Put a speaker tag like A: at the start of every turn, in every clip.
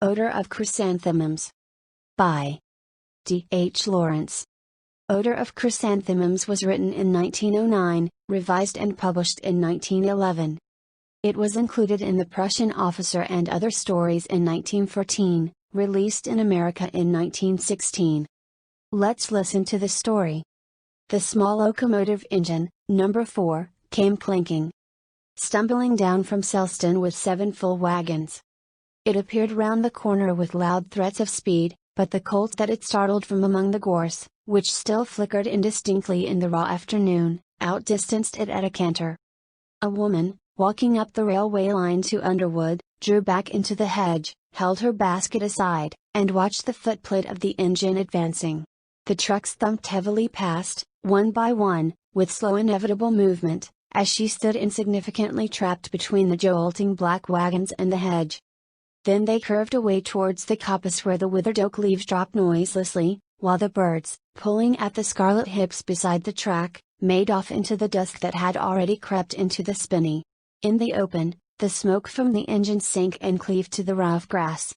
A: Odour of Chrysanthemums. By D.H.Lawrence. Odour of Chrysanthemums was written in 1909, revised and published in 1911. It was included in The Prussian Officer and Other Stories in 1914, released in America in 1916. Let's listen to the story. The small locomotive engine, number 4, came clanking, stumbling down from Selston with 7 full wagons. It appeared round the corner with loud threats of speed, but the colt that it startled from among the gorse, which still flickered indistinctly in the raw afternoon, outdistanced it at a canter. A woman, walking up the railway line to Underwood, drew back into the hedge, held her basket aside, and watched the footplate of the engine advancing. The trucks thumped heavily past, one by one, with slow inevitable movement, as she stood insignificantly trapped between the jolting black wagons and the hedge. Then they curved away towards the coppice where the withered oak leaves dropped noiselessly, while the birds, pulling at the scarlet hips beside the track, made off into the dusk that had already crept into the spinney. In the open, the smoke from the engine sank and cleaved to the rough grass.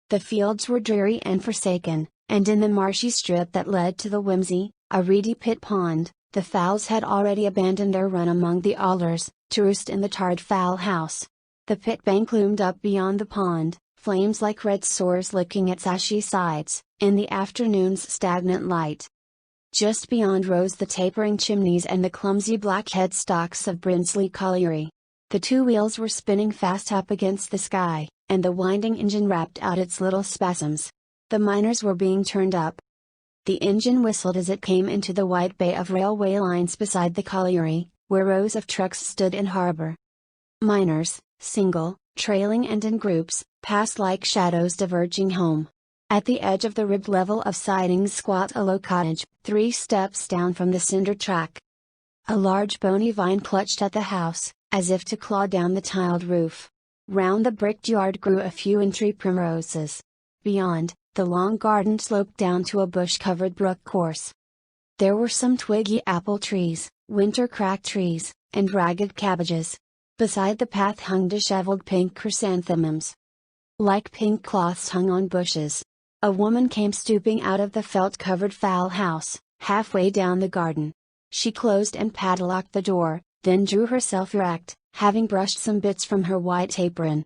A: The fields were dreary and forsaken, and in the marshy strip that led to the Whimsey, a reedy pit pond, the fowls had already abandoned their run among the alders, to roost in the tarred fowl house. The pit bank loomed up beyond the pond, flames like red sores licking its ashy sides, in the afternoon's stagnant light. Just beyond rose the tapering chimneys and the clumsy black headstalks of Brinsley Colliery. The 2 wheels were spinning fast up against the sky, and the winding engine rapped out its little spasms. The miners were being turned up. The engine whistled as it came into the white bay of railway lines beside the colliery, where rows of trucks stood in harbor. Miners, single, trailing and in groups, passed like shadows diverging home. At the edge of the ribbed level of sidings squat a low cottage, 3 steps down from the cinder track. A large bony vine clutched at the house, as if to claw down the tiled roof. Round the bricked yard grew a few entry primroses. Beyond, the long garden sloped down to a bush-covered brook course. There were some twiggy apple trees, winter-cracked trees, and ragged cabbages. Beside the path hung disheveled pink chrysanthemums. Like pink cloths hung on bushes. A woman came stooping out of the felt-covered fowl house, halfway down the garden. She closed and padlocked the door, then drew herself erect, having brushed some bits from her white apron.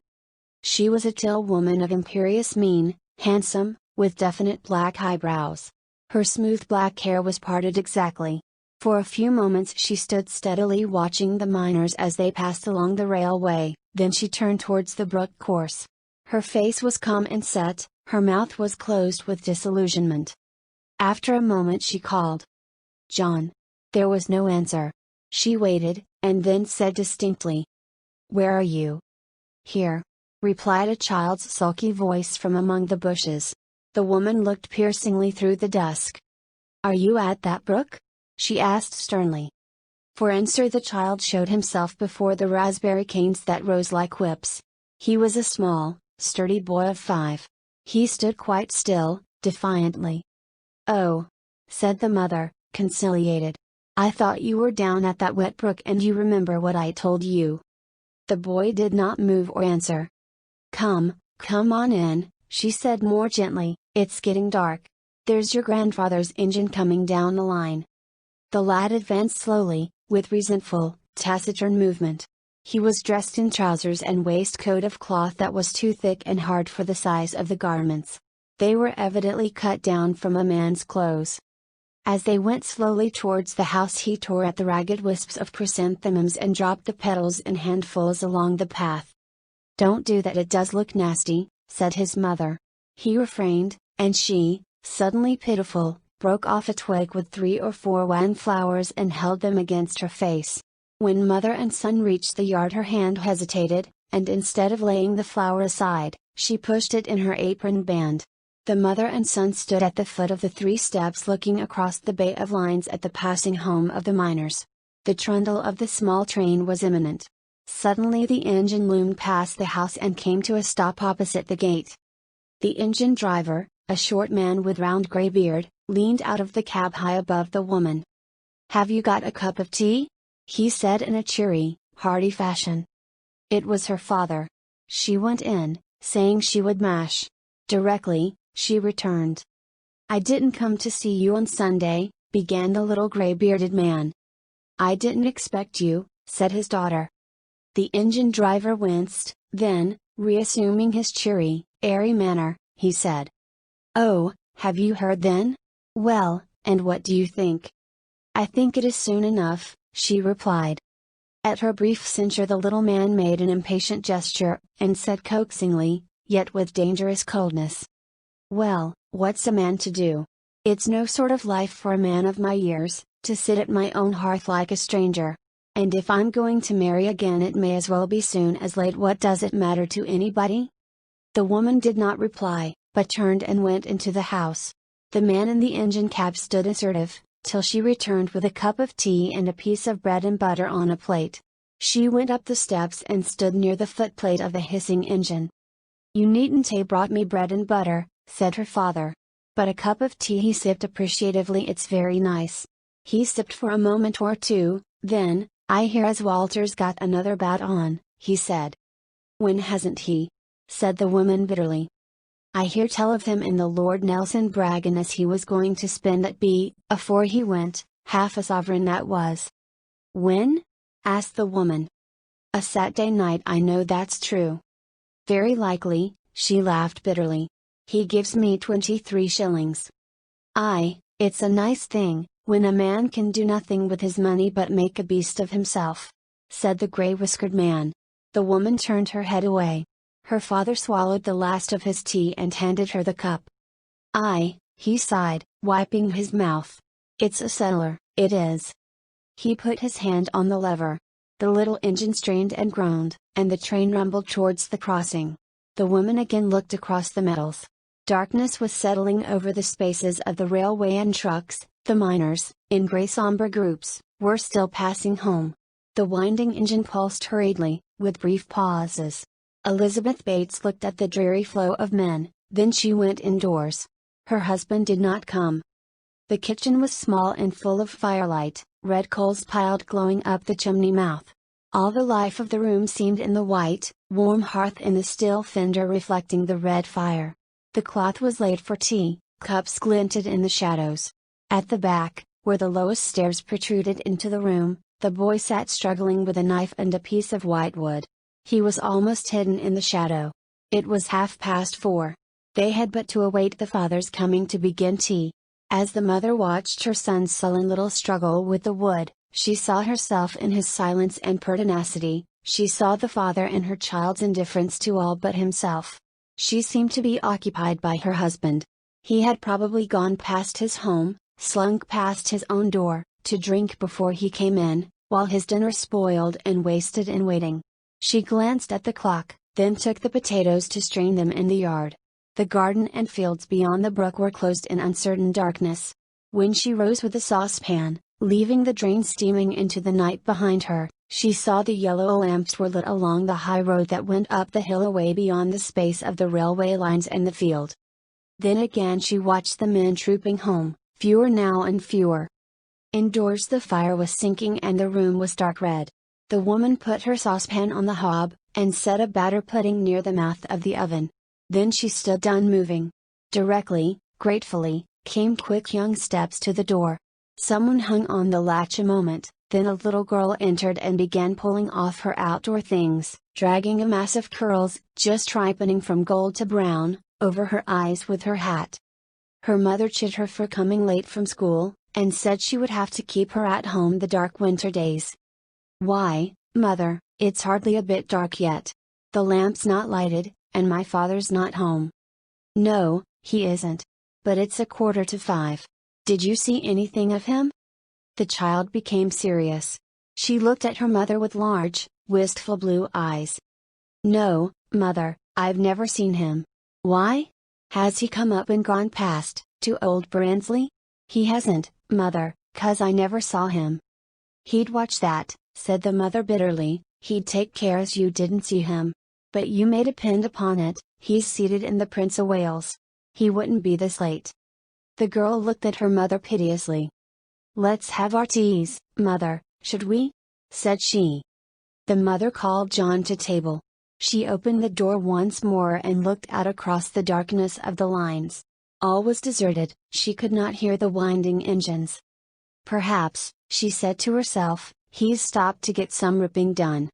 A: She was a tall woman of imperious mien, handsome, with definite black eyebrows. Her smooth black hair was parted exactly. For a few moments she stood steadily watching the miners as they passed along the railway, then she turned towards the brook course. Her face was calm and set, her mouth was closed with disillusionment. After a moment she called, "John." There was no answer. She waited, and then said distinctly, "Where are you?" "Here," replied a child's sulky voice from among the bushes. The woman looked piercingly through the dusk. "Are you at that brook?" she asked sternly. For answer the child showed himself before the raspberry canes that rose like whips. He was a small, sturdy boy of 5. He stood quite still, defiantly. "Oh," said the mother, conciliated. "I thought you were down at that wet brook and you remember what I told you." The boy did not move or answer. Come on in," she said more gently, "it's getting dark. There's your grandfather's engine coming down the line." The lad advanced slowly, with resentful, taciturn movement. He was dressed in trousers and waistcoat of cloth that was too thick and hard for the size of the garments. They were evidently cut down from a man's clothes. As they went slowly towards the house he tore at the ragged wisps of chrysanthemums and dropped the petals in handfuls along the path. "Don't do that, it does look nasty," said his mother. He refrained, and she, suddenly pitiful, broke off a twig with 3 or 4 wildflowers and held them against her face. When mother and son reached the yard her hand hesitated, and instead of laying the flower aside, she pushed it in her apron band. The mother and son stood at the foot of the 3 steps looking across the bay of lines at the passing home of the miners. The trundle of the small train was imminent. Suddenly the engine loomed past the house and came to a stop opposite the gate. The engine driver, a short man with round grey beard, leaned out of the cab high above the woman. "Have you got a cup of tea?" he said in a cheery, hearty fashion. It was her father. She went in, saying she would mash, Directly, she returned. "I didn't come to see you on Sunday," began the little gray-bearded man. "I didn't expect you," said his daughter. The engine driver winced, then, reassuming his cheery, airy manner, he said, "Oh, have you heard then? Well, and what do you think?" "I think it is soon enough," she replied. At her brief censure the little man made an impatient gesture, and said coaxingly, yet with dangerous coldness, "Well, what's a man to do? It's no sort of life for a man of my years, to sit at my own hearth like a stranger. And if I'm going to marry again it may as well be soon as late. What does it matter to anybody?" The woman did not reply, but turned and went into the house. The man in the engine cab stood assertive, till she returned with a cup of tea and a piece of bread and butter on a plate. She went up the steps and stood near the footplate of the hissing engine. "You needn't have brought me bread and butter," said her father. "But a cup of tea," he sipped appreciatively. "It's very nice." He sipped for a moment or two, then, "I hear as Walter's got another bout on," he said. "When hasn't he?" said the woman bitterly. "I hear tell of him in the Lord Nelson braggin' as he was going to spend at B, afore he went, half a sovereign that was." "When?" asked the woman. "A Saturday night. I know that's true." "Very likely," she laughed bitterly. "He gives me 23 shillings. "Aye, it's a nice thing, when a man can do nothing with his money but make a beast of himself," said the grey-whiskered man. The woman turned her head away. Her father swallowed the last of his tea and handed her the cup. "Aye," he sighed, wiping his mouth. "It's a settler, it is." He put his hand on the lever. The little engine strained and groaned, and the train rumbled towards the crossing. The woman again looked across the metals. Darkness was settling over the spaces of the railway, and trucks, the miners, in grey somber groups, were still passing home. The winding engine pulsed hurriedly, with brief pauses. Elizabeth Bates looked at the dreary flow of men, then she went indoors. Her husband did not come. The kitchen was small and full of firelight, red coals piled glowing up the chimney mouth. All the life of the room seemed in the white, warm hearth and the still fender reflecting the red fire. The cloth was laid for tea, cups glinted in the shadows. At the back, where the lowest stairs protruded into the room, the boy sat struggling with a knife and a piece of whitewood. He was almost hidden in the shadow. It was 4:30. They had but to await the father's coming to begin tea. As the mother watched her son's sullen little struggle with the wood, she saw herself in his silence and pertinacity, she saw the father in her child's indifference to all but himself. She seemed to be occupied by her husband. He had probably gone past his home, slunk past his own door, to drink before he came in, while his dinner spoiled and wasted in waiting. She glanced at the clock, then took the potatoes to strain them in the yard. The garden and fields beyond the brook were closed in uncertain darkness. When she rose with the saucepan, leaving the drain steaming into the night behind her, she saw the yellow lamps were lit along the high road that went up the hill away beyond the space of the railway lines and the field. Then again she watched the men trooping home, fewer now and fewer. Indoors the fire was sinking and the room was dark red. The woman put her saucepan on the hob, and set a batter pudding near the mouth of the oven. Then she stood unmoving. Directly, gratefully, came quick young steps to the door. Someone hung on the latch a moment, then a little girl entered and began pulling off her outdoor things, dragging a mass of curls, just ripening from gold to brown, over her eyes with her hat. Her mother chid her for coming late from school, and said she would have to keep her at home the dark winter days. "Why, mother, it's hardly a bit dark yet. The lamp's not lighted, and my father's not home." "No, he isn't. But it's 4:45. Did you see anything of him?" The child became serious. She looked at her mother with large, wistful blue eyes. "No, mother, I've never seen him. Why? Has he come up and gone past, to old Barnsley?" "He hasn't, mother, 'cause I never saw him." "He'd watch that," said the mother bitterly, "he'd take care as you didn't see him. But you may depend upon it, he's seated in the Prince o' Wales. He wouldn't be this late." The girl looked at her mother piteously. "Let's have our teas, mother, should we?" said she. The mother called John to table. She opened the door once more and looked out across the darkness of the lines. All was deserted, she could not hear the winding engines. Perhaps, she said to herself, he's stopped to get some ripping done.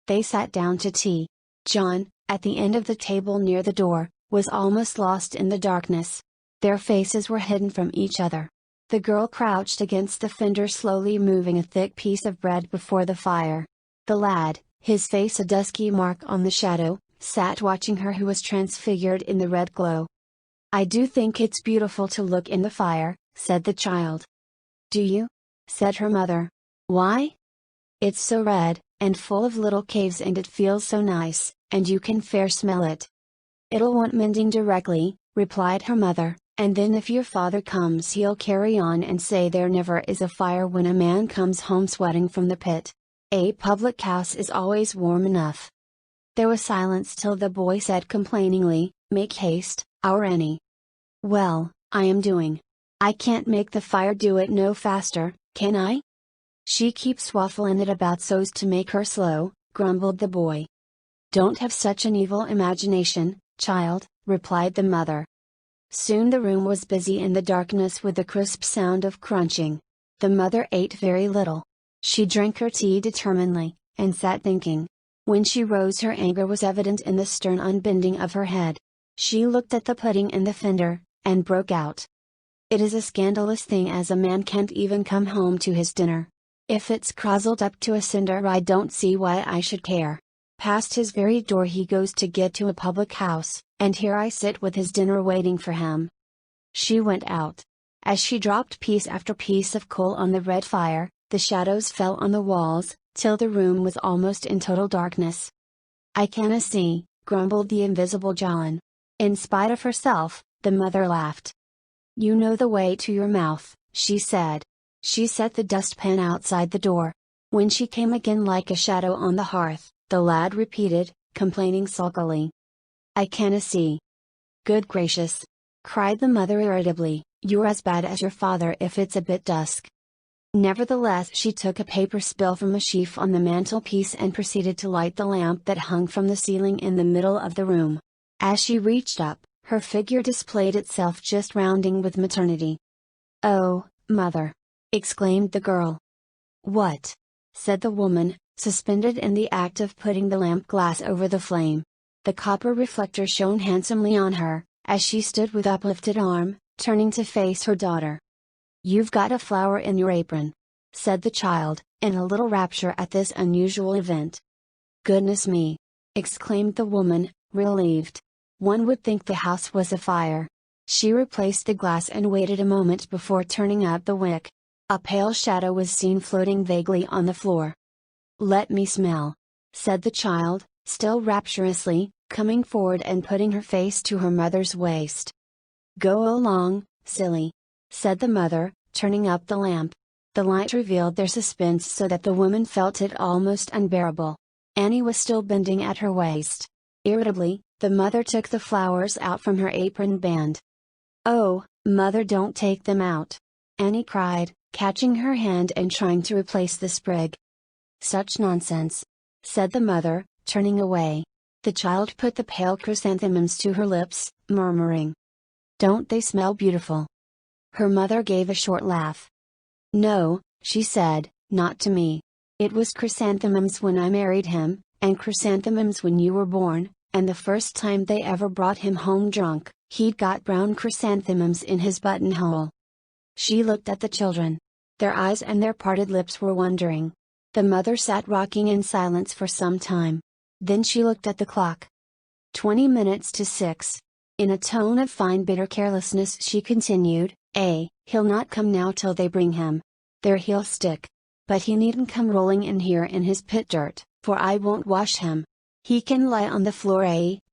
A: They sat down to tea. John, at the end of the table near the door, was almost lost in the darkness. Their faces were hidden from each other. The girl crouched against the fender, slowly moving a thick piece of bread before the fire. The lad, his face a dusky mark on the shadow, sat watching her, who was transfigured in the red glow. "I do think it's beautiful to look in the fire," said the child. "Do you?" said her mother. "Why?" "It's so red, and full of little caves, and it feels so nice, and you can fair smell it." "It'll want mending directly," replied her mother, "and then if your father comes he'll carry on and say there never is a fire when a man comes home sweating from the pit. A public house is always warm enough." There was silence till the boy said complainingly, "Make haste, our Annie." "Well, I am doing. I can't make the fire do it no faster, can I?" "She keeps waffling it about so's to make her slow," grumbled the boy. "Don't have such an evil imagination, child," replied the mother. Soon the room was busy in the darkness with the crisp sound of crunching. The mother ate very little. She drank her tea determinedly, and sat thinking. When she rose her anger was evident in the stern unbending of her head. She looked at the pudding in the fender, and broke out. "It is a scandalous thing as a man can't even come home to his dinner. If it's crozzled up to a cinder I don't see why I should care. Past his very door he goes to get to a public house, and here I sit with his dinner waiting for him." She went out. As she dropped piece after piece of coal on the red fire, the shadows fell on the walls, till the room was almost in total darkness. "I canna see," grumbled the invisible John. In spite of herself, the mother laughed. "You know the way to your mouth," she said. She set the dustpan outside the door. When she came again like a shadow on the hearth, the lad repeated, complaining sulkily, "I canna see." "Good gracious!" cried the mother irritably, "you're as bad as your father if it's a bit dusk." Nevertheless she took a paper spill from a sheaf on the mantelpiece and proceeded to light the lamp that hung from the ceiling in the middle of the room. As she reached up, her figure displayed itself just rounding with maternity. "Oh, mother!" exclaimed the girl. "What?" said the woman, suspended in the act of putting the lamp glass over the flame. The copper reflector shone handsomely on her, as she stood with uplifted arm, turning to face her daughter. "You've got a flower in your apron," said the child, in a little rapture at this unusual event. "Goodness me!" exclaimed the woman, relieved. "One would think the house was afire." She replaced the glass and waited a moment before turning up the wick. A pale shadow was seen floating vaguely on the floor. "Let me smell," said the child, still rapturously, coming forward and putting her face to her mother's waist. "Go along, silly," said the mother, turning up the lamp. The light revealed their suspense so that the woman felt it almost unbearable. Annie was still bending at her waist. Irritably, the mother took the flowers out from her apron band. "Oh, mother, don't take them out!" Annie cried, catching her hand and trying to replace the sprig. "Such nonsense!" said the mother, turning away. The child put the pale chrysanthemums to her lips, murmuring, "Don't they smell beautiful?" Her mother gave a short laugh. "No," she said, "not to me. It was chrysanthemums when I married him, and chrysanthemums when you were born, and the first time they ever brought him home drunk, he'd got brown chrysanthemums in his buttonhole." She looked at the children. Their eyes and their parted lips were wondering. The mother sat rocking in silence for some time. Then she looked at the clock. 20 minutes to 6. In a tone of fine bitter carelessness she continued, He'll not come now till they bring him. There he'll stick. But he needn't come rolling in here in his pit dirt, for I won't wash him. He can lie on the floor.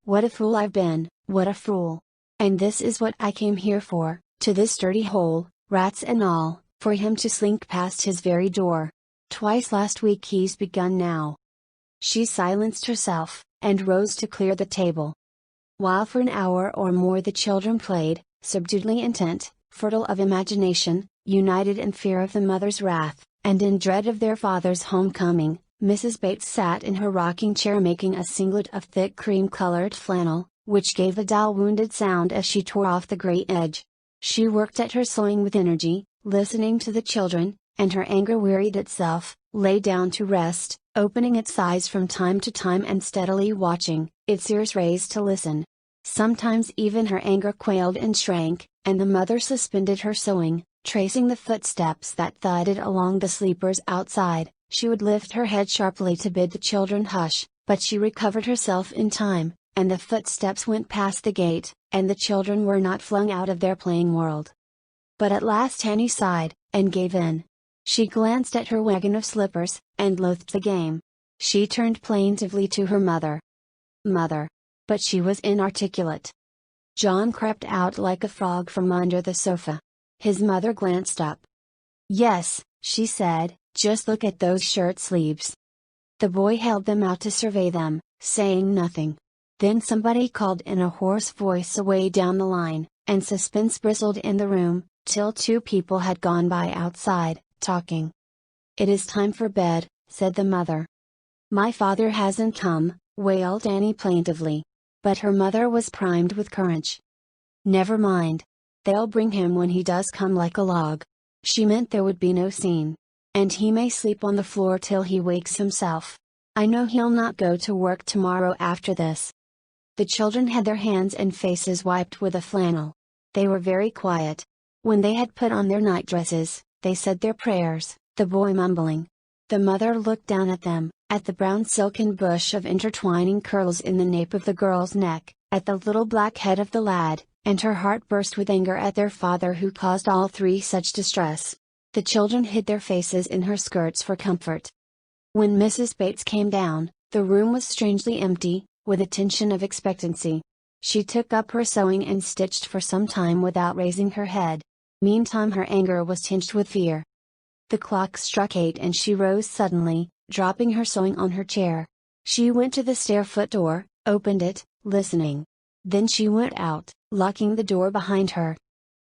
A: What a fool I've been, what a fool. And this is what I came here for, to this dirty hole, rats and all, for him to slink past his very door. Twice last week he's begun now." She silenced herself, and rose to clear the table. While for an hour or more the children played, subduedly intent, fertile of imagination, united in fear of the mother's wrath, and in dread of their father's homecoming, Mrs. Bates sat in her rocking chair making a singlet of thick cream-colored flannel, which gave a dull-wounded sound as she tore off the gray edge. She worked at her sewing with energy, listening to the children, and her anger wearied itself, lay down to rest, opening its eyes from time to time and steadily watching, its ears raised to listen. Sometimes even her anger quailed and shrank, and the mother suspended her sewing, tracing the footsteps that thudded along the sleepers outside. She would lift her head sharply to bid the children hush, but she recovered herself in time, and the footsteps went past the gate, and the children were not flung out of their playing world. But at last Annie sighed, and gave in. She glanced at her wagon of slippers, and loathed the game. She turned plaintively to her mother. "Mother." But she was inarticulate. John crept out like a frog from under the sofa. His mother glanced up. "Yes," she said, "just look at those shirt sleeves." The boy held them out to survey them, saying nothing. Then somebody called in a hoarse voice away down the line, and suspense bristled in the room, till two people had gone by outside, talking. "It is time for bed," said the mother. "My father hasn't come," wailed Annie plaintively. But her mother was primed with courage. "Never mind. They'll bring him when he does come like a log." She meant there would be no scene. "And he may sleep on the floor till he wakes himself. I know he'll not go to work tomorrow after this." The children had their hands and faces wiped with a flannel. They were very quiet. When they had put on their nightdresses, they said their prayers, the boy mumbling. The mother looked down at them, at the brown silken bush of intertwining curls in the nape of the girl's neck, at the little black head of the lad, and her heart burst with anger at their father who caused all three such distress. The children hid their faces in her skirts for comfort. When Mrs. Bates came down, the room was strangely empty, with a tension of expectancy. She took up her sewing and stitched for some time without raising her head. Meantime her anger was tinged with fear. The clock struck 8 and she rose suddenly, dropping her sewing on her chair. She went to the stair-foot door, opened it, listening. Then she went out, locking the door behind her.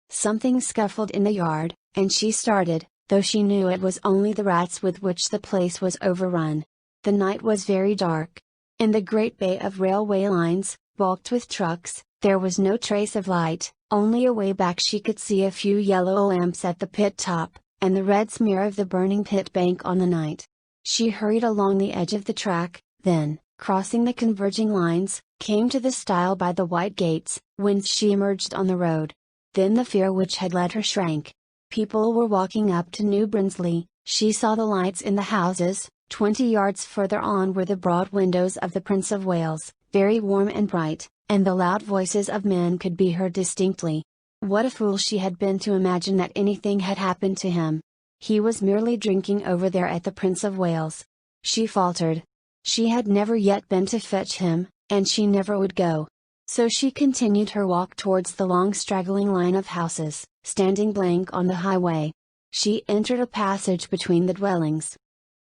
A: Something scuffled in the yard, and she started, though she knew it was only the rats with which the place was overrun. The night was very dark. In the great bay of railway lines, bulked with trucks, there was no trace of light, only away back she could see a few yellow lamps at the pit top, and the red smear of the burning pit bank on the night. She hurried along the edge of the track, then, crossing the converging lines, came to the stile by the white gates, whence she emerged on the road. Then the fear which had led her shrank. People were walking up to New Brinsley. She saw the lights in the houses. 20 yards further on were the broad windows of the Prince of Wales, very warm and bright, and the loud voices of men could be heard distinctly. What a fool she had been to imagine that anything had happened to him. He was merely drinking over there at the Prince of Wales. She faltered. She had never yet been to fetch him, and she never would go. So she continued her walk towards the long straggling line of houses, standing blank on the highway. She entered a passage between the dwellings.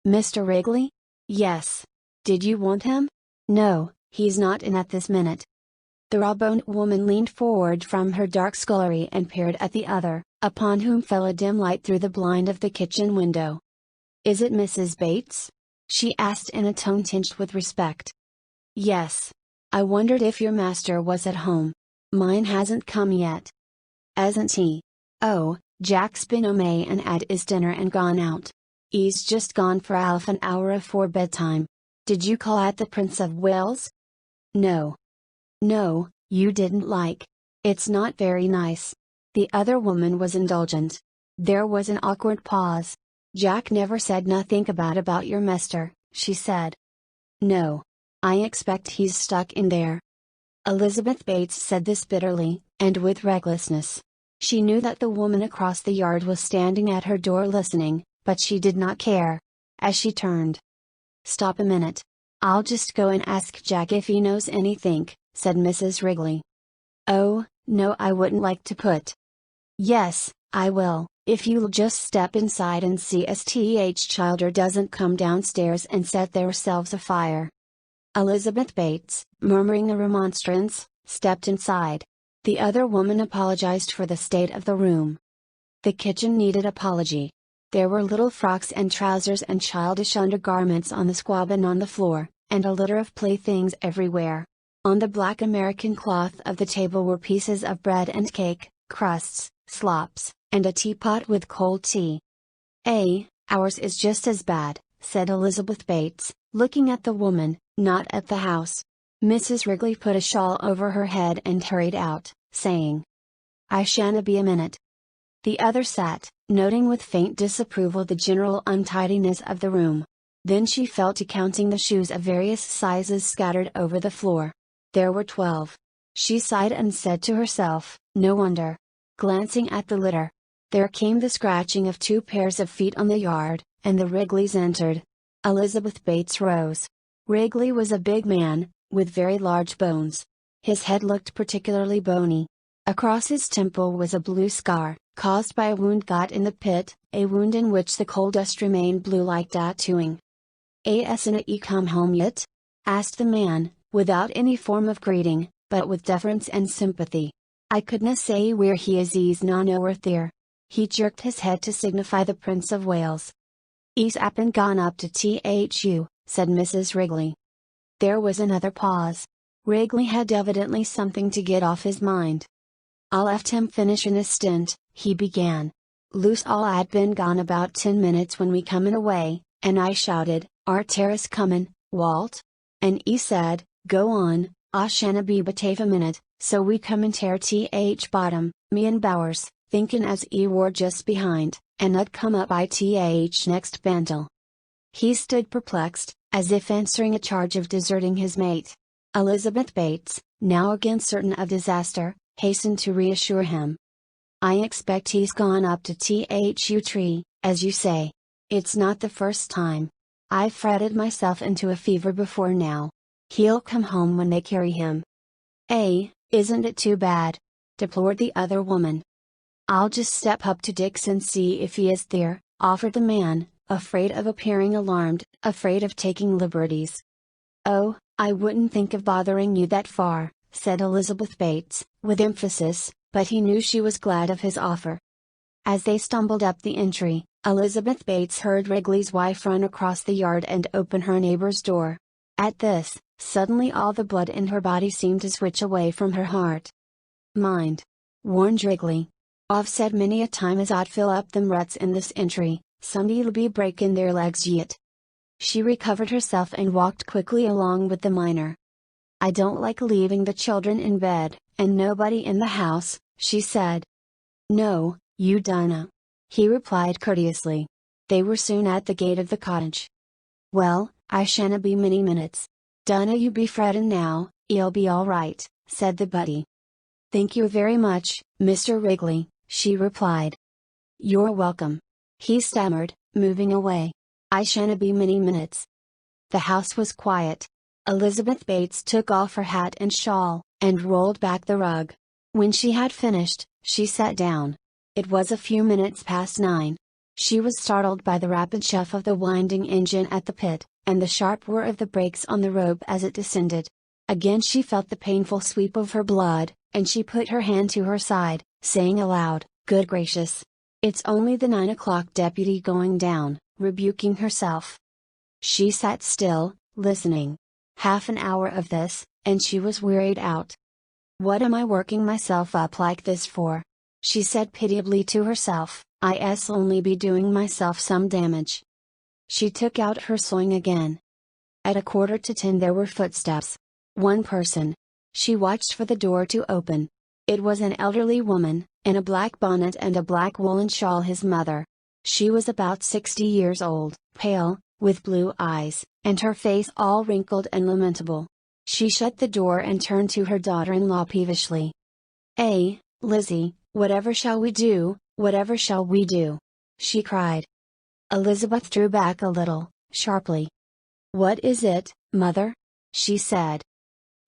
A: "Mr. Wrigley?" "Yes." "Did you want him?" "No, he's not in at this minute." The raw-boned woman leaned forward from her dark scullery and peered at the other, upon whom fell a dim light through the blind of the kitchen window. "Is it Mrs. Bates?" she asked in a tone tinged with respect. "Yes. I wondered if your master was at home. Mine hasn't come yet." "Hasn't he? Oh, Jack's been away and 'ad his dinner and gone out. 'E's just gone for 1/2 an hour afore bedtime. Did you call at the Prince of Wales?" "No. No, you didn't like. It's not very nice." The other woman was indulgent. There was an awkward pause. "Jack never said nothink about your master," she said. "No. I expect he's stuck in there." Elizabeth Bates said this bitterly, and with recklessness. She knew that the woman across the yard was standing at her door listening, but she did not care. As she turned. "Stop a minute. I'll just go and ask Jack if he knows anythink," said Mrs. Wrigley. "Oh, no, I wouldn't like to put." "Yes, I will, if you'll just step inside and see as T.H. Childer doesn't come downstairs and set theirselves afire." Elizabeth Bates, murmuring a remonstrance, stepped inside. The other woman apologized for the state of the room. The kitchen needed apology. There were little frocks and trousers and childish undergarments on the squab and on the floor, and a litter of playthings everywhere. On the black American cloth of the table were pieces of bread and cake, crusts, slops, and a teapot with cold tea. Ours is just as bad," said Elizabeth Bates, looking at the woman, not at the house. Mrs. Wrigley put a shawl over her head and hurried out, saying, "I shanna be a minute." The other sat, noting with faint disapproval the general untidiness of the room. Then she fell to counting the shoes of various sizes scattered over the floor. There were 12. She sighed and said to herself, "No wonder." Glancing at the litter, there came the scratching of 2 pairs of feet on the yard, and the Wrigleys entered. Elizabeth Bates rose. Wrigley was a big man, with very large bones. His head looked particularly bony. Across his temple was a blue scar, caused by a wound got in the pit, a wound in which the coal dust remained blue like tattooing. "Asna ye come home yet?" asked the man, without any form of greeting, but with deference and sympathy. "I couldna say where he is, he's na north there." He jerked his head to signify the Prince of Wales. "He's appin gone up to THU, said Mrs. Wrigley. There was another pause. Wrigley had evidently something to get off his mind. "I'll left him finishin' his stint," he began. "Loose all I'd been gone about 10 minutes when we comin' away, and I shouted, 'Our terrace comin', Walt?' And 'e said, 'Go on, I shanna be but 'ave a minute,' so we come and tear bottom, me and Bowers, thinkin' as 'e were just behind, and I'd come up by next bantle." He stood perplexed, as if answering a charge of deserting his mate. Elizabeth Bates, now again certain of disaster, hastened to reassure him. "I expect he's gone up to THU tree, as you say. It's not the first time. I've fretted myself into a fever before now. He'll come home when they carry him." Isn't it too bad?" deplored the other woman. "I'll just step up to Dick's and see if he is there," offered the man, afraid of appearing alarmed, afraid of taking liberties. "Oh, I wouldn't think of bothering you that far," said Elizabeth Bates, with emphasis, but he knew she was glad of his offer. As they stumbled up the entry, Elizabeth Bates heard Wrigley's wife run across the yard and open her neighbor's door. At this, suddenly all the blood in her body seemed to switch away from her heart. "Mind," warned Wrigley. "I've said many a time as I'd fill up them ruts in this entry, somebody'll be breaking their legs yet." She recovered herself and walked quickly along with the miner. "I don't like leaving the children in bed, and nobody in the house," she said. "No, you dunna," he replied courteously. They were soon at the gate of the cottage. "Well, I shanna be many minutes. Dunna you be frettin' now, 'e'll be all right," said the buddy. "Thank you very much, Mr. Wrigley," she replied. "You're welcome," he stammered, moving away. "I shanna be many minutes." The house was quiet. Elizabeth Bates took off her hat and shawl, and rolled back the rug. When she had finished, she sat down. It was a few minutes past 9. She was startled by the rapid chuff of the winding engine at the pit, and the sharp whir of the brakes on the rope as it descended. Again she felt the painful sweep of her blood, and she put her hand to her side, saying aloud, "Good gracious! It's only the 9 o'clock deputy going down," rebuking herself. She sat still, listening. Half an hour of this, and she was wearied out. "What am I working myself up like this for?" she said pitiably to herself. "I'll only be doing myself some damage." She took out her sewing again. At 9:45 there were footsteps. One person. She watched for the door to open. It was an elderly woman, in a black bonnet and a black woolen shawl, his mother. She was about 60 years old, pale, with blue eyes, and her face all wrinkled and lamentable. She shut the door and turned to her daughter-in-law peevishly. Lizzie, whatever shall we do, whatever shall we do?" she cried. Elizabeth drew back a little, sharply. "What is it, mother?" she said.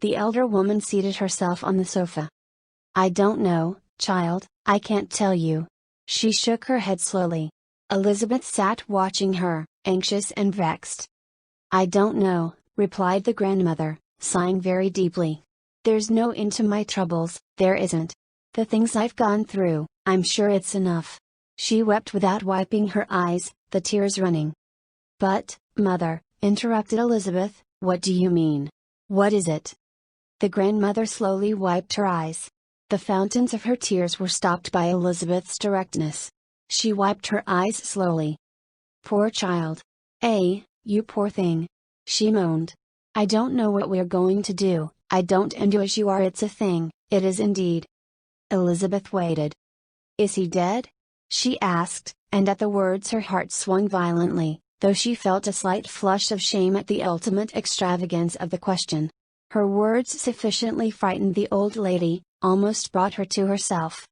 A: The elder woman seated herself on the sofa. "I don't know, child, I can't tell you." She shook her head slowly. Elizabeth sat watching her, anxious and vexed. "I don't know," replied the grandmother, sighing very deeply. "There's no end to my troubles, there isn't. The things I've gone through, I'm sure it's enough." She wept without wiping her eyes, the tears running. "But, mother," interrupted Elizabeth, "what do you mean? What is it?" The grandmother slowly wiped her eyes. The fountains of her tears were stopped by Elizabeth's directness. She wiped her eyes slowly. "Poor child. You poor thing," she moaned. "I don't know what we're going to do, I don't, and you as you are, it's a thing, it is indeed." Elizabeth waited. "Is he dead?" she asked, and at the words her heart swung violently, though she felt a slight flush of shame at the ultimate extravagance of the question. Her words sufficiently frightened the old lady, almost brought her to herself.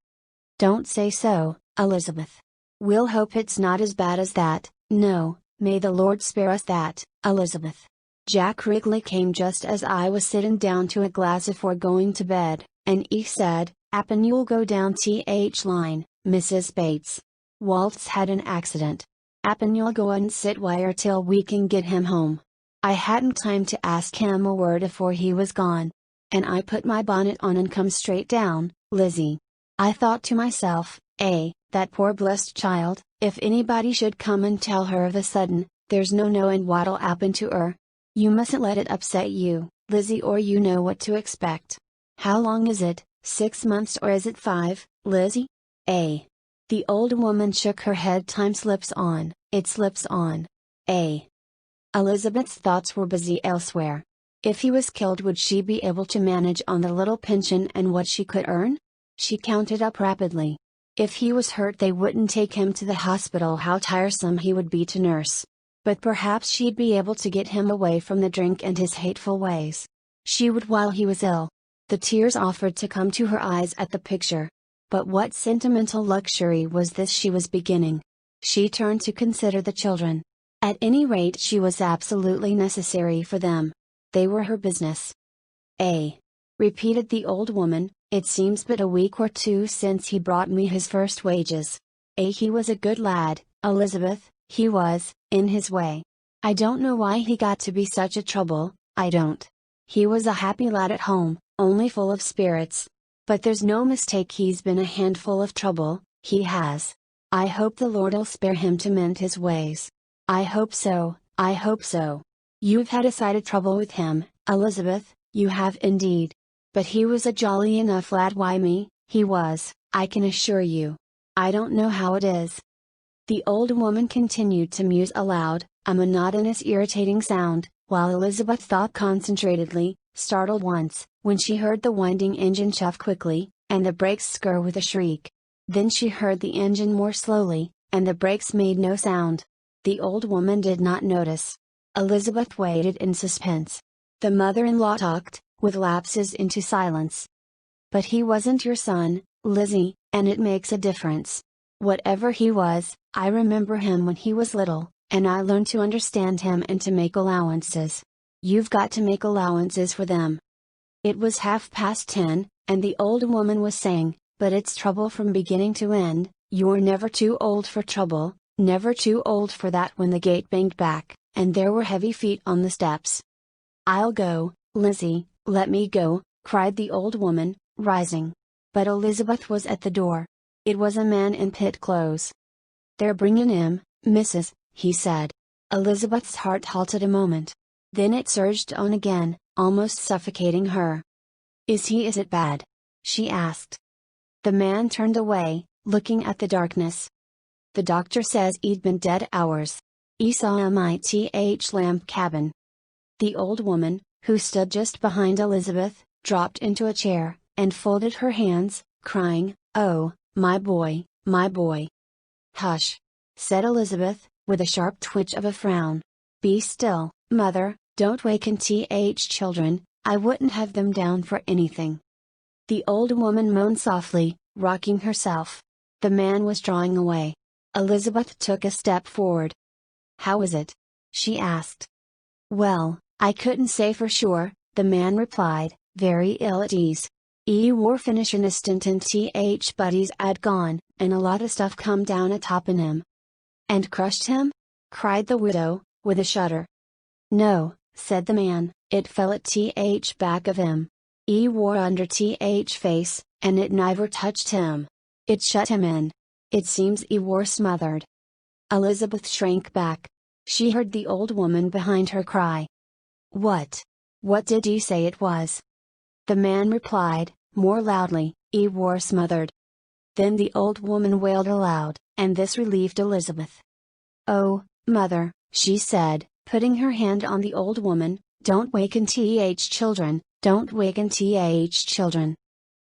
A: "Don't say so, Elizabeth. We'll hope it's not as bad as that. No, may the Lord spare us that, Elizabeth. Jack Wrigley came just as I was sitting down to a glass afore going to bed, and he said, 'Appen you'll go down Th line, Mrs. Bates. Walt's had an accident. 'Appen you'll go and sit wire till we can get him home.' I hadn't time to ask him a word afore he was gone. And I put my bonnet on and come straight down, Lizzie. I thought to myself, that poor blessed child, if anybody should come and tell her of a sudden, there's no knowing what'll happen to her. You mustn't let it upset you, Lizzie, or you know what to expect. How long is it, 6 months or is it 5, Lizzie?" The old woman shook her head. "Time slips on, it slips on. Elizabeth's thoughts were busy elsewhere. If he was killed, would she be able to manage on the little pension and what she could earn? She counted up rapidly. If he was hurt, they wouldn't take him to the hospital. How tiresome he would be to nurse. But perhaps she'd be able to get him away from the drink and his hateful ways. She would while he was ill. The tears offered to come to her eyes at the picture. But what sentimental luxury was this she was beginning? She turned to consider the children. At any rate, she was absolutely necessary for them. They were her business. Repeated the old woman, "It seems but a week or 2 since he brought me his first wages. He was a good lad, Elizabeth, he was, in his way. I don't know why he got to be such a trouble, I don't. He was a happy lad at home, only full of spirits. But there's no mistake he's been a handful of trouble, he has. I hope the Lord'll spare him to mend his ways. I hope so, I hope so. You've had a sight of trouble with him, Elizabeth, you have indeed. But he was a jolly enough lad, why me, he was, I can assure you. I don't know how it is." The old woman continued to muse aloud, a monotonous irritating sound, while Elizabeth thought concentratedly, startled once, when she heard the winding engine chuff quickly, and the brakes skir with a shriek. Then she heard the engine more slowly, and the brakes made no sound. The old woman did not notice. Elizabeth waited in suspense. The mother-in-law talked, with lapses into silence. "But he wasn't your son, Lizzie, and it makes a difference. Whatever he was, I remember him when he was little, and I learned to understand him and to make allowances. You've got to make allowances for them." It was 10:30, and the old woman was saying, "But it's trouble from beginning to end. You're never too old for trouble, never too old for that," when the gate banged back, and there were heavy feet on the steps. "I'll go, Lizzie, let me go," cried the old woman, rising. But Elizabeth was at the door. It was a man in pit clothes. "They're bringin' him, missus," he said. Elizabeth's heart halted a moment. Then it surged on again, almost suffocating her. Is it bad?" she asked. The man turned away, looking at the darkness. "The doctor says he'd been dead hours. He saw him at Th lamp cabin." The old woman, who stood just behind Elizabeth, dropped into a chair, and folded her hands, crying, "Oh, my boy, my boy." "Hush!" said Elizabeth, with a sharp twitch of a frown. "Be still, mother, don't waken Th children, I wouldn't have them down for anything." The old woman moaned softly, rocking herself. The man was drawing away. Elizabeth took a step forward. "How is it?" she asked. "Well, I couldn't say for sure," the man replied, very ill at ease. "E war finish an instant and Th buddies 'ad gone, and a lot of stuff come down atop in him." "And crushed him?" cried the widow, with a shudder. "No," said the man, "it fell at Th back of him. E war under Th face, and it never touched him. It shut him in." It seems he were smothered. Elizabeth shrank back. She heard the old woman behind her cry. What? What did he say it was? The man replied, more loudly, he were smothered. Then the old woman wailed aloud, and this relieved Elizabeth. Oh, mother, she said, putting her hand on the old woman, don't waken children, don't waken children.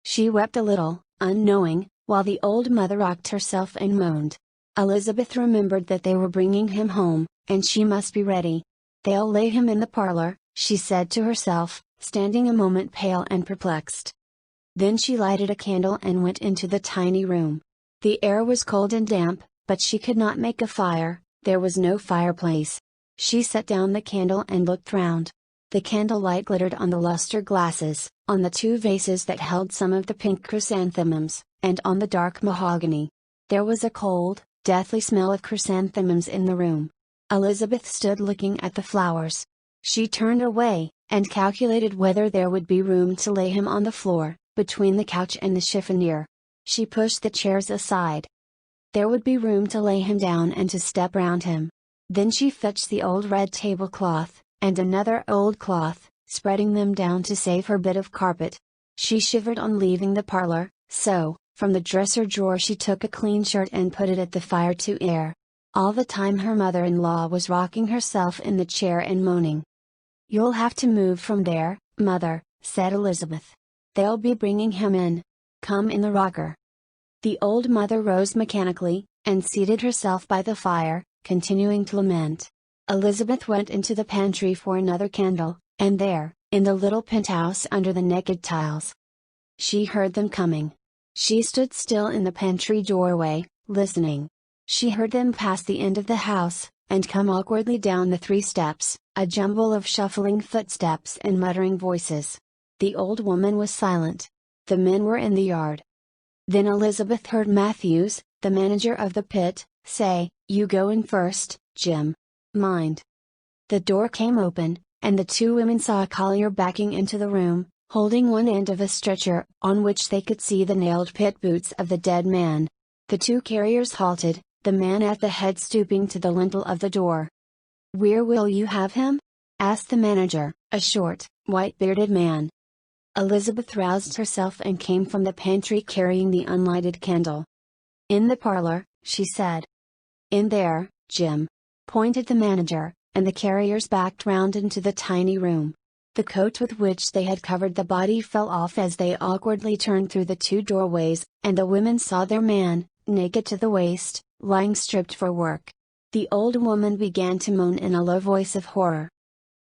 A: She wept a little, unknowing, while the old mother rocked herself and moaned. Elizabeth remembered that they were bringing him home, and she must be ready. They'll lay him in the parlor, she said to herself, standing a moment pale and perplexed. Then she lighted a candle and went into the tiny room. The air was cold and damp, but she could not make a fire, there was no fireplace. She set down the candle and looked round. The candlelight glittered on the luster glasses, on the two vases that held some of the pink chrysanthemums, and on the dark mahogany. There was a cold, deathly smell of chrysanthemums in the room. Elizabeth stood looking at the flowers. She turned away, and calculated whether there would be room to lay him on the floor, between the couch and the chiffonier. She pushed the chairs aside. There would be room to lay him down and to step round him. Then she fetched the old red tablecloth, and another old cloth, spreading them down to save her bit of carpet. She shivered on leaving the parlor, so, from the dresser drawer she took a clean shirt and put it at the fire to air. All the time her mother-in-law was rocking herself in the chair and moaning. You'll have to move from there, mother, said Elizabeth. They'll be bringing him in. Come in the rocker. The old mother rose mechanically, and seated herself by the fire, continuing to lament. Elizabeth went into the pantry for another candle, and there, in the little penthouse under the naked tiles, she heard them coming. She stood still in the pantry doorway, listening. She heard them pass the end of the house, and come awkwardly down the 3 steps, a jumble of shuffling footsteps and muttering voices. The old woman was silent. The men were in the yard. Then Elizabeth heard Matthews, the manager of the pit, say, You go in first, Jim. Mind. The door came open, and the 2 women saw a collier backing into the room, holding one end of a stretcher on which they could see the nailed pit boots of the dead man. The 2 carriers halted, the man at the head stooping to the lintel of the door. Where will you have him? Asked the manager, a short, white-bearded man. Elizabeth roused herself and came from the pantry carrying the unlighted candle. In the parlor, she said. In there, Jim. Pointed the manager, and the carriers backed round into the tiny room. The coat with which they had covered the body fell off as they awkwardly turned through the 2 doorways, and the women saw their man, naked to the waist, lying stripped for work. The old woman began to moan in a low voice of horror.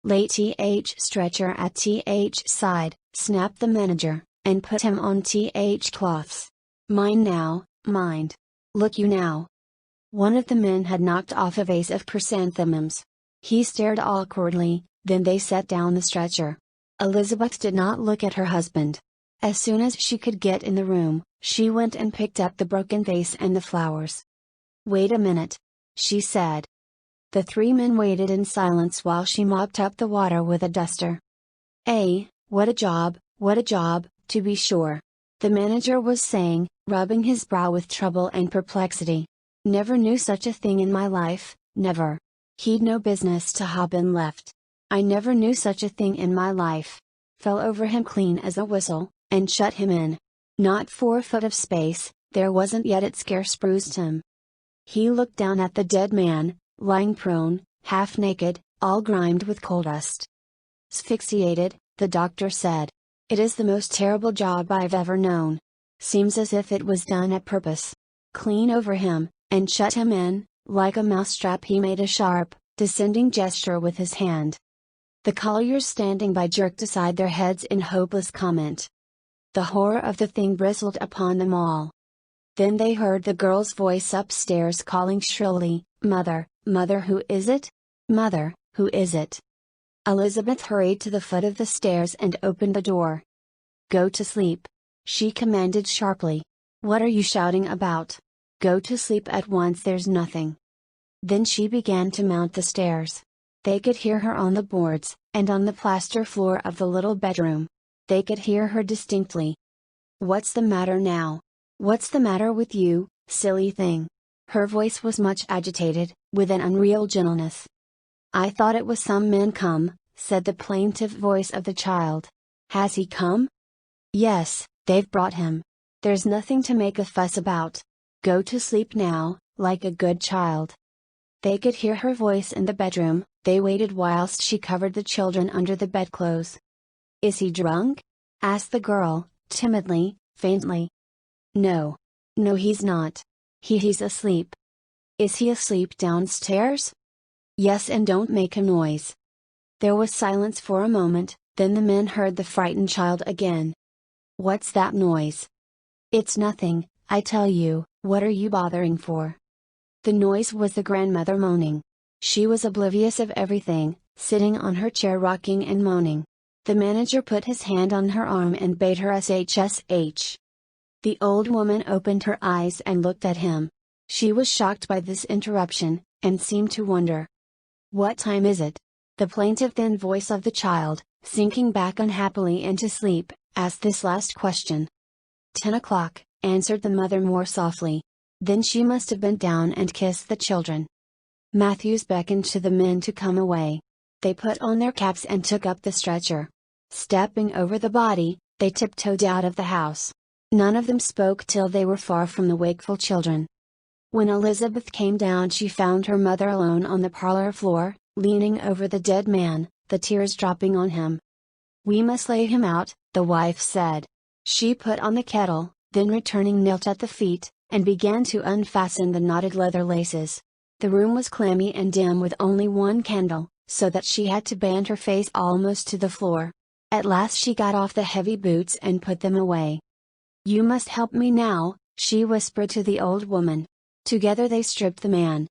A: Lay Th stretcher at Th side, snapped the manager, and put him on Th cloths. Mind now, mind. Look you now. One of the men had knocked off a vase of chrysanthemums. He stared awkwardly, then they set down the stretcher. Elizabeth did not look at her husband. As soon as she could get in the room, she went and picked up the broken vase and the flowers. Wait a minute, she said. The 3 men waited in silence while she mopped up the water with a duster. What a job, to be sure. The manager was saying, rubbing his brow with trouble and perplexity. Never knew such a thing in my life, never. He'd no business to have been left. I never knew such a thing in my life. Fell over him clean as a whistle, and shut him in. Not 4 foot of space, there wasn't yet, it scarce bruised him. He looked down at the dead man, lying prone, half naked, all grimed with coal dust. Asphyxiated, the doctor said. It is the most terrible job I've ever known. Seems as if it was done at purpose. Clean over him, and shut him in, like a mousetrap. He made a sharp, descending gesture with his hand. The colliers standing by jerked aside their heads in hopeless comment. The horror of the thing bristled upon them all. Then they heard the girl's voice upstairs calling shrilly, Mother, Mother, who is it? Mother, who is it? Elizabeth hurried to the foot of the stairs and opened the door. Go to sleep, she commanded sharply. What are you shouting about? Go to sleep at once, there's nothing. Then she began to mount the stairs. They could hear her on the boards, and on the plaster floor of the little bedroom. They could hear her distinctly. What's the matter now? What's the matter with you, silly thing." Her voice was much agitated, with an unreal gentleness. "I thought it was some man come," said the plaintive voice of the child. "Has he come?" "Yes, they've brought him. There's nothing to make a fuss about. Go to sleep now, like a good child." They could hear her voice in the bedroom. They waited whilst she covered the children under the bedclothes. "Is he drunk?" asked the girl, timidly, faintly. "No. No, he's not. He's asleep." "Is he asleep downstairs?" "Yes, and don't make a noise." There was silence for a moment, then the men heard the frightened child again. "What's that noise?" "It's nothing, I tell you, what are you bothering for?" The noise was the grandmother moaning. She was oblivious of everything, sitting on her chair rocking and moaning. The manager put his hand on her arm and bade her shh. The old woman opened her eyes and looked at him. She was shocked by this interruption, and seemed to wonder. "What time is it?" The plaintive thin voice of the child, sinking back unhappily into sleep, asked this last question. 10 o'clock, answered the mother more softly. Then she must have bent down and kissed the children. Matthews beckoned to the men to come away. They put on their caps and took up the stretcher. Stepping over the body, they tiptoed out of the house. None of them spoke till they were far from the wakeful children. When Elizabeth came down, she found her mother alone on the parlor floor, leaning over the dead man, the tears dropping on him. "We must lay him out," the wife said. She put on the kettle, then returning knelt at the feet, and began to unfasten the knotted leather laces. The room was clammy and dim with only one candle, so that she had to bend her face almost to the floor. At last she got off the heavy boots and put them away. "You must help me now," she whispered to the old woman. Together they stripped the man.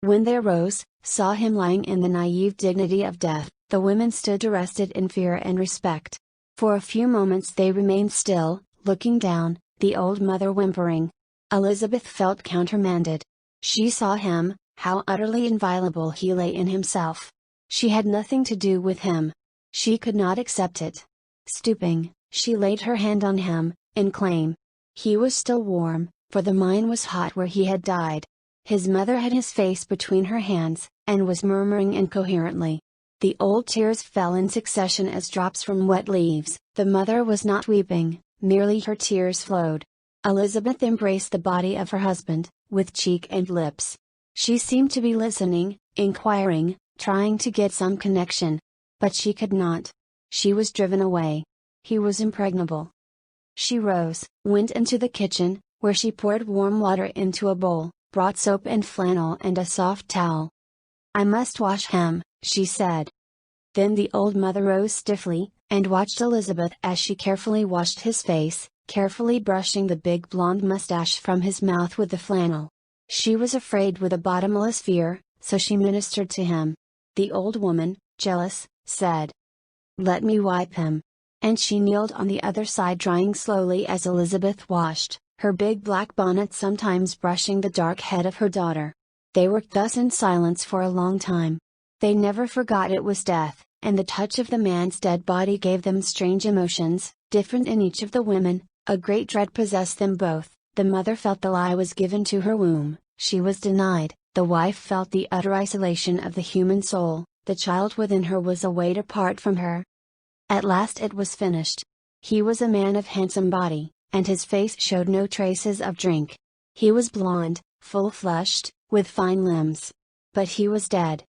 A: When they arose, saw him lying in the naive dignity of death, the women stood arrested in fear and respect. For a few moments they remained still, looking down, the old mother whimpering. Elizabeth felt countermanded. She saw him, how utterly inviolable he lay in himself. She had nothing to do with him. She could not accept it. Stooping, she laid her hand on him, in claim. He was still warm, for the mine was hot where he had died. His mother had his face between her hands, and was murmuring incoherently. The old tears fell in succession as drops from wet leaves. The mother was not weeping, merely her tears flowed. Elizabeth embraced the body of her husband, with cheek and lips. She seemed to be listening, inquiring, trying to get some connection. But she could not. She was driven away. He was impregnable. She rose, went into the kitchen, where she poured warm water into a bowl, brought soap and flannel and a soft towel. "I must wash him," she said. Then the old mother rose stiffly, and watched Elizabeth as she carefully washed his face, carefully brushing the big blonde mustache from his mouth with the flannel. She was afraid with a bottomless fear, so she ministered to him. The old woman, jealous, said, "Let me wipe him." And she kneeled on the other side drying slowly as Elizabeth washed, her big black bonnet sometimes brushing the dark head of her daughter. They worked thus in silence for a long time. They never forgot it was death, and the touch of the man's dead body gave them strange emotions, different in each of the women. A great dread possessed them both. The mother felt the lie was given to her womb, she was denied. The wife felt the utter isolation of the human soul, the child within her was a weight apart from her. At last it was finished. He was a man of handsome body, and his face showed no traces of drink. He was blond, full-flushed, with fine limbs. But he was dead.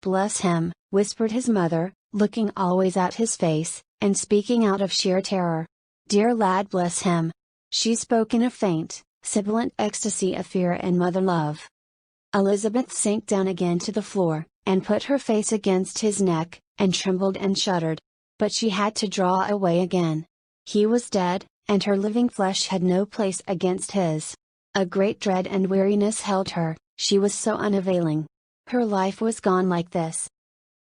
A: "Bless him," whispered his mother, looking always at his face, and speaking out of sheer terror. "Dear lad, bless him." She spoke in a faint, sibilant ecstasy of fear and mother love. Elizabeth sank down again to the floor, and put her face against his neck, and trembled and shuddered. But she had to draw away again. He was dead, and her living flesh had no place against his. A great dread and weariness held her, she was so unavailing. Her life was gone like this.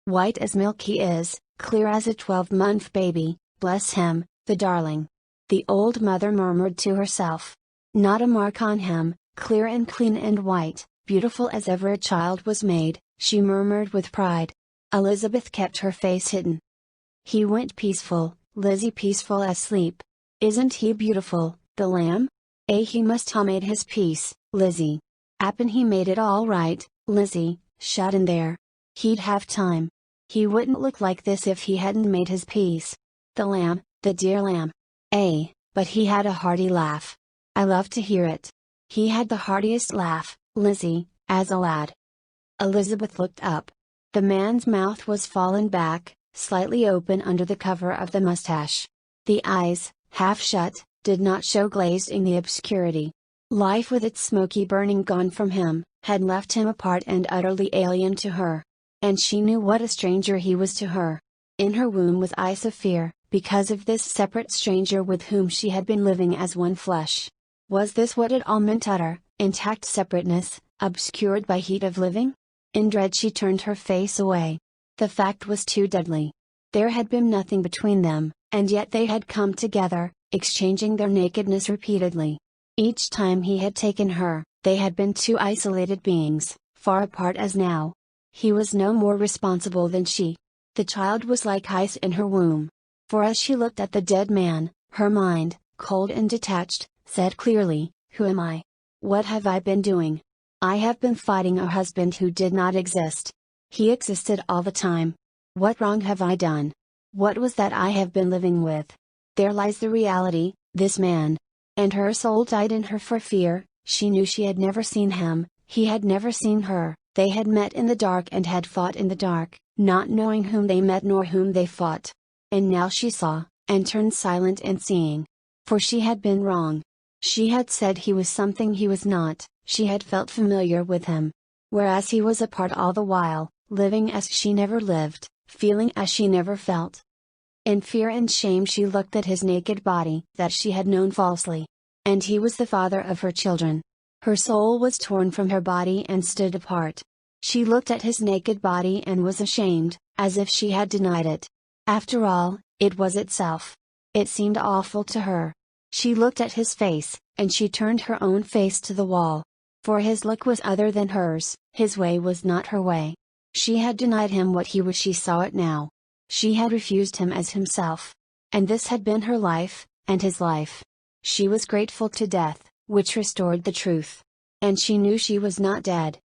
A: White as milk he is, clear as a 12-month baby, bless him, the darling. The old mother murmured to herself. Not a mark on him, clear and clean and white, beautiful as ever a child was made, she murmured with pride. Elizabeth kept her face hidden. He went peaceful, Lizzie peaceful as sleep. Isn't he beautiful, the lamb? He must ha' made his peace, Lizzie. 'Appen he made it all right, Lizzie, shut in there. He'd have time. He wouldn't look like this if he hadn't made his peace. The lamb, the dear lamb. But he had a hearty laugh. I love to hear it. He had the heartiest laugh, Lizzie, as a lad." Elizabeth looked up. The man's mouth was fallen back, slightly open under the cover of the mustache. The eyes, half shut, did not show glazed in the obscurity. Life with its smoky burning gone from him, had left him apart and utterly alien to her. And she knew what a stranger he was to her. In her womb was ice of fear, because of this separate stranger with whom she had been living as one flesh. Was this what it all meant, utter, intact separateness, obscured by heat of living? In dread she turned her face away. The fact was too deadly. There had been nothing between them, and yet they had come together, exchanging their nakedness repeatedly. Each time he had taken her, they had been two isolated beings, far apart as now. He was no more responsible than she. The child was like ice in her womb. For as she looked at the dead man, her mind, cold and detached, said clearly, "Who am I? What have I been doing? I have been fighting a husband who did not exist. He existed all the time. What wrong have I done? What was that I have been living with? There lies the reality, this man." And her soul died in her for fear. She knew she had never seen him, he had never seen her, they had met in the dark and had fought in the dark, not knowing whom they met nor whom they fought. And now she saw, and turned silent in seeing. For she had been wrong. She had said he was something he was not, she had felt familiar with him. Whereas he was apart all the while, living as she never lived, feeling as she never felt. In fear and shame she looked at his naked body that she had known falsely. And he was the father of her children. Her soul was torn from her body and stood apart. She looked at his naked body and was ashamed, as if she had denied it. After all, it was itself. It seemed awful to her. She looked at his face, and she turned her own face to the wall. For his look was other than hers, his way was not her way. She had denied him what he was, she saw it now. She had refused him as himself. And this had been her life, and his life. She was grateful to death, which restored the truth. And she knew she was not dead.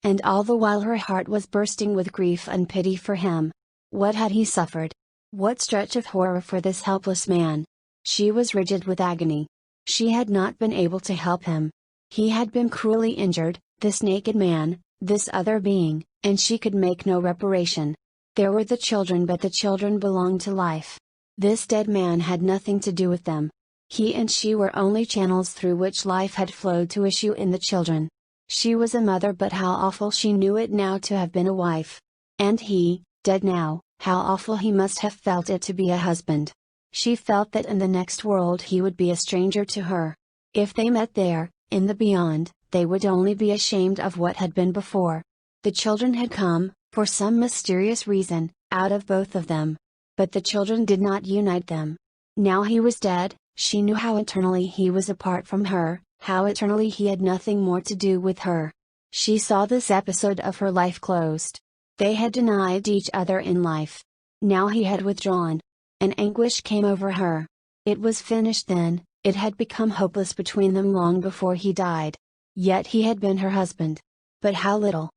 A: And all the while her heart was bursting with grief and pity for him. What had he suffered? What stretch of horror for this helpless man? She was rigid with agony. She had not been able to help him. He had been cruelly injured, this naked man, this other being, and she could make no reparation. There were the children, but the children belonged to life. This dead man had nothing to do with them. He and she were only channels through which life had flowed to issue in the children. She was a mother, but how awful she knew it now to have been a wife. And he, dead now, how awful he must have felt it to be a husband. She felt that in the next world he would be a stranger to her. If they met there, in the beyond, they would only be ashamed of what had been before. The children had come, for some mysterious reason, out of both of them. But the children did not unite them. Now he was dead, she knew how eternally he was apart from her, how eternally he had nothing more to do with her. She saw this episode of her life closed. They had denied each other in life. Now he had withdrawn. An anguish came over her. It was finished then, it had become hopeless between them long before he died. Yet he had been her husband. But how little.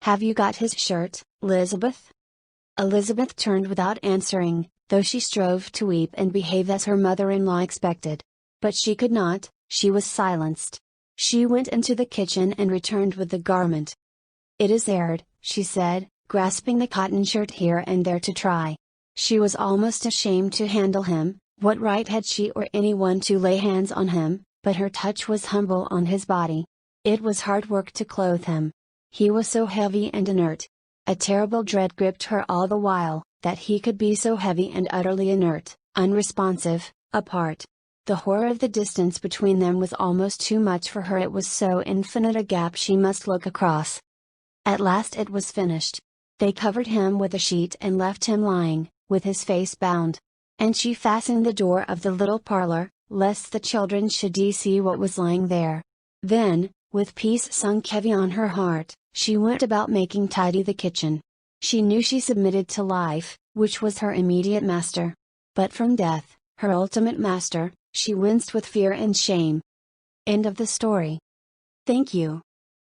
A: "Have you got his shirt, Elizabeth?" Elizabeth turned without answering, though she strove to weep and behave as her mother-in-law expected. But she could not, she was silenced. She went into the kitchen and returned with the garment. "It is aired," she said, grasping the cotton shirt here and there to try. She was almost ashamed to handle him. What right had she or anyone to lay hands on him? But her touch was humble on his body. It was hard work to clothe him. He was so heavy and inert. A terrible dread gripped her all the while, that he could be so heavy and utterly inert, unresponsive, apart. The horror of the distance between them was almost too much for her. It was so infinite a gap she must look across. At last it was finished. They covered him with a sheet and left him lying, with his face bound. And she fastened the door of the little parlor, lest the children should see what was lying there. Then, with peace sunk heavy on her heart, she went about making tidy the kitchen. She knew she submitted to life, which was her immediate master. But from death, her ultimate master, she winced with fear and shame. End of the story. Thank you.